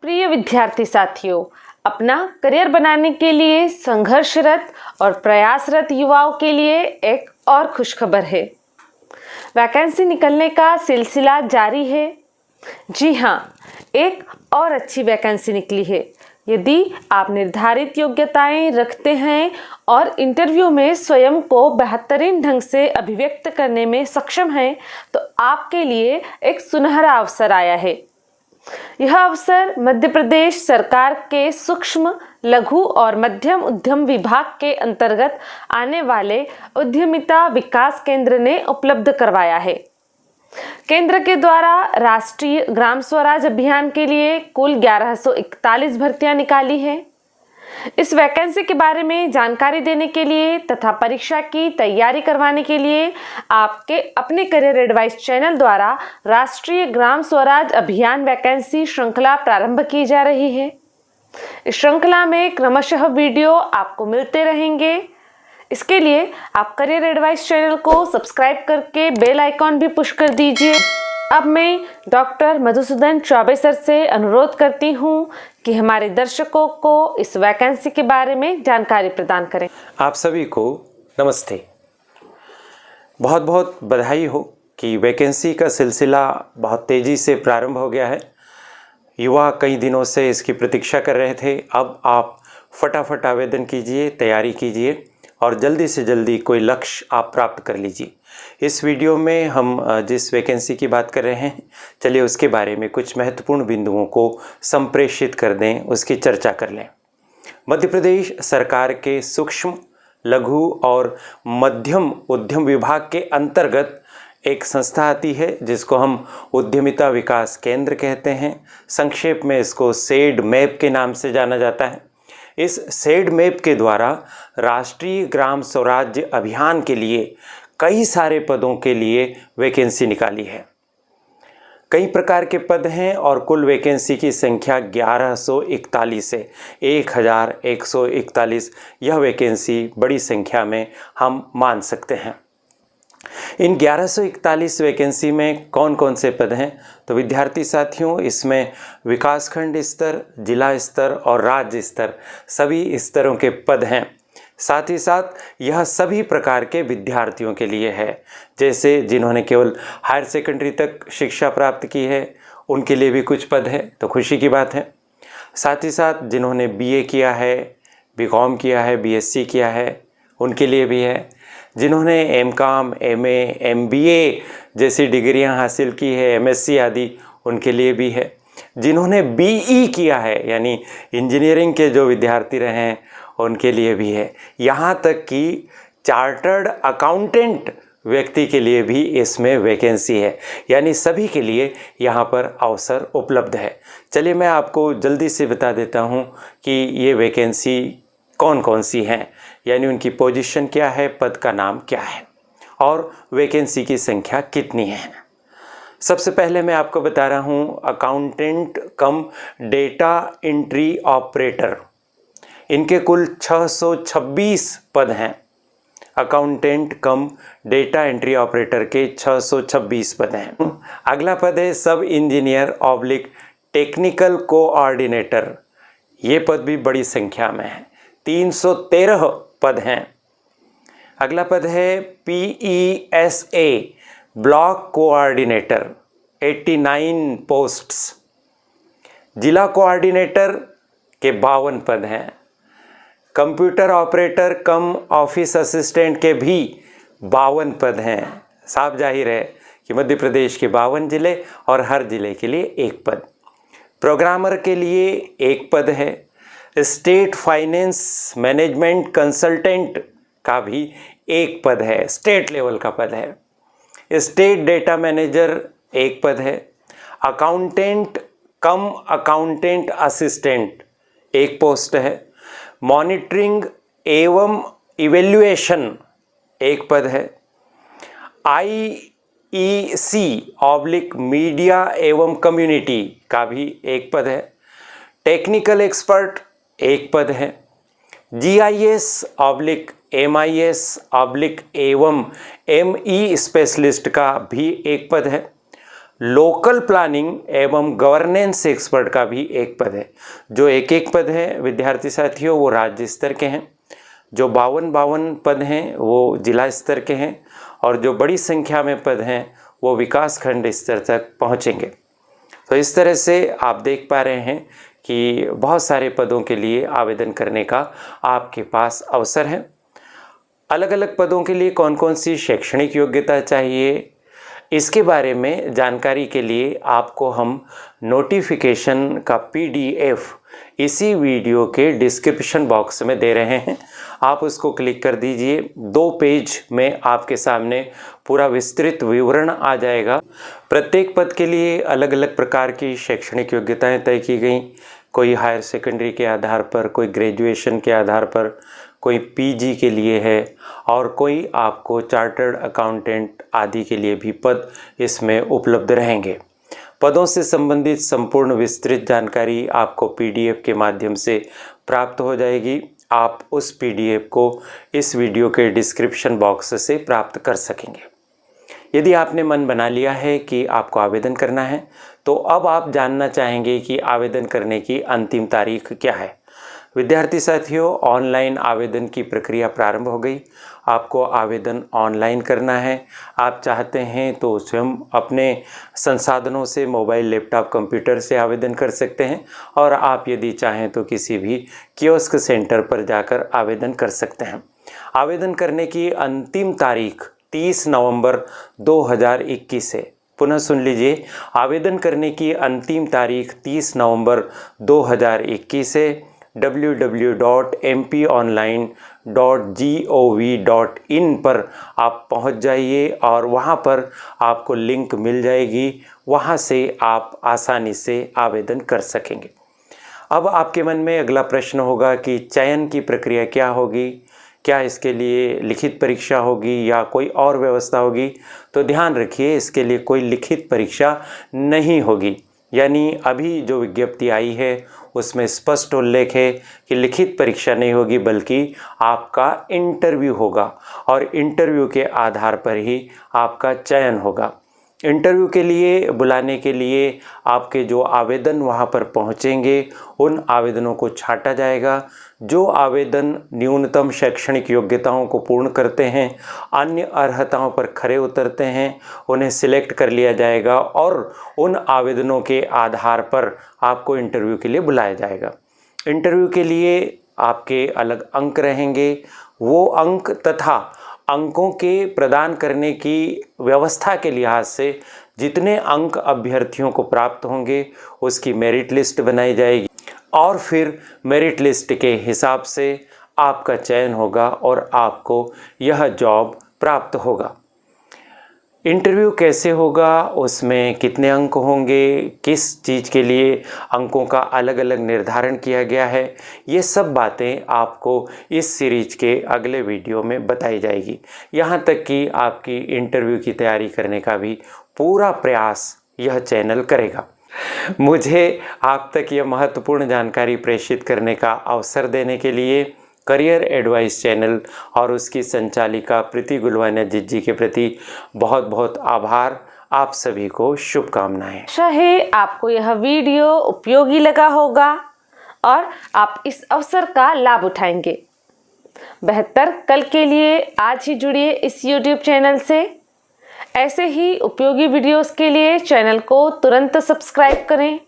प्रिय विद्यार्थी साथियों, अपना करियर बनाने के लिए संघर्षरत और प्रयासरत युवाओं के लिए एक और खुशखबर है। वैकेंसी निकलने का सिलसिला जारी है। जी हाँ, एक और अच्छी वैकेंसी निकली है। यदि आप निर्धारित योग्यताएं रखते हैं और इंटरव्यू में स्वयं को बेहतरीन ढंग से अभिव्यक्त करने में सक्षम हैं, तो आपके लिए एक सुनहरा अवसर आया है। यह अवसर मध्य प्रदेश सरकार के सूक्ष्म, लघु और मध्यम उद्यम विभाग के अंतर्गत आने वाले उद्यमिता विकास केंद्र ने उपलब्ध करवाया है। केंद्र के द्वारा राष्ट्रीय ग्राम स्वराज अभियान के लिए कुल 1141 भर्तियां निकाली है। इस वैकेंसी के बारे में जानकारी देने के लिए तथा परीक्षा की तैयारी करवाने के लिए आपके अपने करियर एडवाइस चैनल द्वारा राष्ट्रीय ग्राम स्वराज अभियान वैकेंसी श्रृंखला प्रारंभ की जा रही है। इस श्रृंखला में क्रमशः वीडियो आपको मिलते रहेंगे। इसके लिए आप करियर एडवाइस चैनल को सब्सक्राइब करके बेल आइकॉन भी पुश कर दीजिए। अब मैं डॉक्टर मधुसूदन चौबे सर से अनुरोध करती हूँ कि हमारे दर्शकों को इस वैकेंसी के बारे में जानकारी प्रदान करें। आप सभी को नमस्ते। बहुत बहुत बधाई हो कि वैकेंसी का सिलसिला बहुत तेज़ी से प्रारंभ हो गया है। युवा कई दिनों से इसकी प्रतीक्षा कर रहे थे। अब आप फटाफट आवेदन कीजिए, तैयारी कीजिए और जल्दी से जल्दी कोई लक्ष्य आप प्राप्त कर लीजिए। इस वीडियो में हम जिस वैकेंसी की बात कर रहे हैं, चलिए उसके बारे में कुछ महत्वपूर्ण बिंदुओं को संप्रेषित कर दें, उसकी चर्चा कर लें। मध्य प्रदेश सरकार के सूक्ष्म, लघु और मध्यम उद्यम विभाग के अंतर्गत एक संस्था आती है जिसको हम उद्यमिता विकास केंद्र कहते हैं। संक्षेप में इसको सेड मैप के नाम से जाना जाता है। इस सेड मैप के द्वारा राष्ट्रीय ग्राम स्वराज अभियान के लिए कई सारे पदों के लिए वैकेंसी निकाली है। कई प्रकार के पद हैं और कुल वैकेंसी की संख्या 1141 है। 1141 यह वैकेंसी बड़ी संख्या में हम मान सकते हैं। इन 1141 वैकेंसी में कौन कौन से पद हैं? तो विद्यार्थी साथियों, इसमें विकासखंड स्तर, जिला स्तर और राज्य स्तर, सभी स्तरों के पद हैं। साथ ही साथ यह सभी प्रकार के विद्यार्थियों के लिए है। जैसे जिन्होंने केवल हायर सेकेंडरी तक शिक्षा प्राप्त की है, उनके लिए भी कुछ पद है, तो खुशी की बात है। साथ ही साथ जिन्होंने बीए किया है, बीकॉम किया है, बीएससी किया है, उनके लिए भी है। जिन्होंने एमकॉम, एमए, एमबीए जैसी डिग्रियां हासिल की है, एमएससी आदि, उनके लिए भी है। जिन्होंने बीई किया है, यानी इंजीनियरिंग के जो विद्यार्थी रहे हैं, उनके लिए भी है। यहाँ तक कि चार्टर्ड अकाउंटेंट व्यक्ति के लिए भी इसमें वैकेंसी है। यानी सभी के लिए यहाँ पर अवसर उपलब्ध है। चलिए मैं आपको जल्दी से बता देता हूँ कि ये वैकेंसी कौन कौन सी हैं, यानी उनकी पोजीशन क्या है, पद का नाम क्या है और वैकेंसी की संख्या कितनी है। सबसे पहले मैं आपको बता रहा हूँ अकाउंटेंट कम डेटा एंट्री ऑपरेटर। इनके कुल 626 पद हैं। अकाउंटेंट कम डेटा एंट्री ऑपरेटर के 626 पद हैं। अगला पद है सब इंजीनियर ऑब्लिक टेक्निकल कोऑर्डिनेटर। ये पद भी बड़ी संख्या में है, 313 पद हैं। अगला पद है PESA ब्लॉक कोऑर्डिनेटर, 89 पोस्ट्स। जिला कोऑर्डिनेटर के 52 पद हैं। कंप्यूटर ऑपरेटर कम ऑफिस असिस्टेंट के भी 52 पद हैं। साफ जाहिर है कि मध्य प्रदेश के 52 जिले और हर जिले के लिए एक पद। प्रोग्रामर के लिए एक पद है। स्टेट फाइनेंस मैनेजमेंट कंसल्टेंट का भी एक पद है, स्टेट लेवल का पद है। स्टेट डेटा मैनेजर एक पद है। अकाउंटेंट कम अकाउंटेंट असिस्टेंट एक पोस्ट है। मॉनिटरिंग एवं इवेल्युएशन एक पद है। IEC ऑब्लिक मीडिया एवं कम्युनिटी का भी एक पद है। टेक्निकल एक्सपर्ट एक पद है। GIS ऑब्लिक MIS ऑब्लिक एवं ME स्पेशलिस्ट का भी एक पद है। लोकल प्लानिंग एवं गवर्नेंस एक्सपर्ट का भी एक पद है। जो एक पद है विद्यार्थी साथियों वो राज्य स्तर के हैं, जो 52 पद हैं वो जिला स्तर के हैं, और जो बड़ी संख्या में पद हैं वो विकास खंड स्तर तक पहुंचेंगे। तो इस तरह से आप देख पा रहे हैं कि बहुत सारे पदों के लिए आवेदन करने का आपके पास अवसर है। अलग अलग पदों के लिए कौन कौन सी शैक्षणिक योग्यता चाहिए, इसके बारे में जानकारी के लिए आपको हम नोटिफिकेशन का PDF इसी वीडियो के डिस्क्रिप्शन बॉक्स में दे रहे हैं। आप उसको क्लिक कर दीजिए। 2 पेज में आपके सामने पूरा विस्तृत विवरण आ जाएगा। प्रत्येक पद के लिए अलग अलग प्रकार की शैक्षणिक योग्यताएं तय की गई। कोई हायर सेकेंडरी के आधार पर, कोई ग्रेजुएशन के आधार पर, कोई PG के लिए है, और कोई आपको चार्टर्ड अकाउंटेंट आदि के लिए भी पद इसमें उपलब्ध रहेंगे। पदों से संबंधित संपूर्ण विस्तृत जानकारी आपको PDF के माध्यम से प्राप्त हो जाएगी। आप उस PDF को इस वीडियो के डिस्क्रिप्शन बॉक्स से प्राप्त कर सकेंगे। यदि आपने मन बना लिया है कि आपको आवेदन करना है, तो अब आप जानना चाहेंगे कि आवेदन करने की अंतिम तारीख क्या है। विद्यार्थी साथियों, ऑनलाइन आवेदन की प्रक्रिया प्रारंभ हो गई। आपको आवेदन ऑनलाइन करना है। आप चाहते हैं तो स्वयं अपने संसाधनों से मोबाइल, लैपटॉप, कंप्यूटर से आवेदन कर सकते हैं, और आप यदि चाहें तो किसी भी कियोस्क सेंटर पर जाकर आवेदन कर सकते हैं। आवेदन करने की अंतिम तारीख 30 नवंबर 2021 है। पुनः सुन लीजिए, आवेदन करने की अंतिम तारीख 30 नवंबर 2021 है। www.mponline.gov.in पर आप पहुंच जाइए और वहां पर आपको लिंक मिल जाएगी। वहां से आप आसानी से आवेदन कर सकेंगे। अब आपके मन में अगला प्रश्न होगा कि चयन की प्रक्रिया क्या होगी, क्या इसके लिए लिखित परीक्षा होगी या कोई और व्यवस्था होगी। तो ध्यान रखिए, इसके लिए कोई लिखित परीक्षा नहीं होगी। यानी अभी जो विज्ञप्ति आई है उसमें स्पष्ट उल्लेख है कि लिखित परीक्षा नहीं होगी, बल्कि आपका इंटरव्यू होगा, और इंटरव्यू के आधार पर ही आपका चयन होगा। इंटरव्यू के लिए बुलाने के लिए आपके जो आवेदन वहां पर पहुंचेंगे, उन आवेदनों को छांटा जाएगा। जो आवेदन न्यूनतम शैक्षणिक योग्यताओं को पूर्ण करते हैं, अन्य अर्हताओं पर खरे उतरते हैं, उन्हें सिलेक्ट कर लिया जाएगा और उन आवेदनों के आधार पर आपको इंटरव्यू के लिए बुलाया जाएगा। इंटरव्यू के लिए आपके अलग अंक रहेंगे। वो अंक तथा अंकों के प्रदान करने की व्यवस्था के लिहाज से जितने अंक अभ्यर्थियों को प्राप्त होंगे उसकी मेरिट लिस्ट बनाई जाएगी, और फिर मेरिट लिस्ट के हिसाब से आपका चयन होगा और आपको यह जॉब प्राप्त होगा। इंटरव्यू कैसे होगा, उसमें कितने अंक होंगे, किस चीज़ के लिए अंकों का अलग अलग निर्धारण किया गया है, ये सब बातें आपको इस सीरीज के अगले वीडियो में बताई जाएगी। यहाँ तक कि आपकी इंटरव्यू की तैयारी करने का भी पूरा प्रयास यह चैनल करेगा। मुझे आप तक यह महत्वपूर्ण जानकारी प्रेषित करने का अवसर देने के लिए करियर एडवाइस चैनल और उसकी संचालिका प्रीति गुलवानिया जी के प्रति बहुत बहुत आभार। आप सभी को शुभकामनाएं। आशा है आपको यह वीडियो उपयोगी लगा होगा और आप इस अवसर का लाभ उठाएंगे। बेहतर कल के लिए आज ही जुड़िए इस YouTube चैनल से। ऐसे ही उपयोगी वीडियोस के लिए चैनल को तुरंत सब्सक्राइब करें,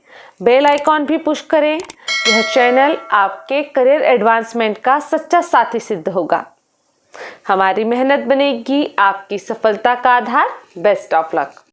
बेल आइकॉन भी पुश करें। यह चैनल आपके करियर एडवांसमेंट का सच्चा साथी सिद्ध होगा। हमारी मेहनत बनेगी आपकी सफलता का आधार। Best of luck.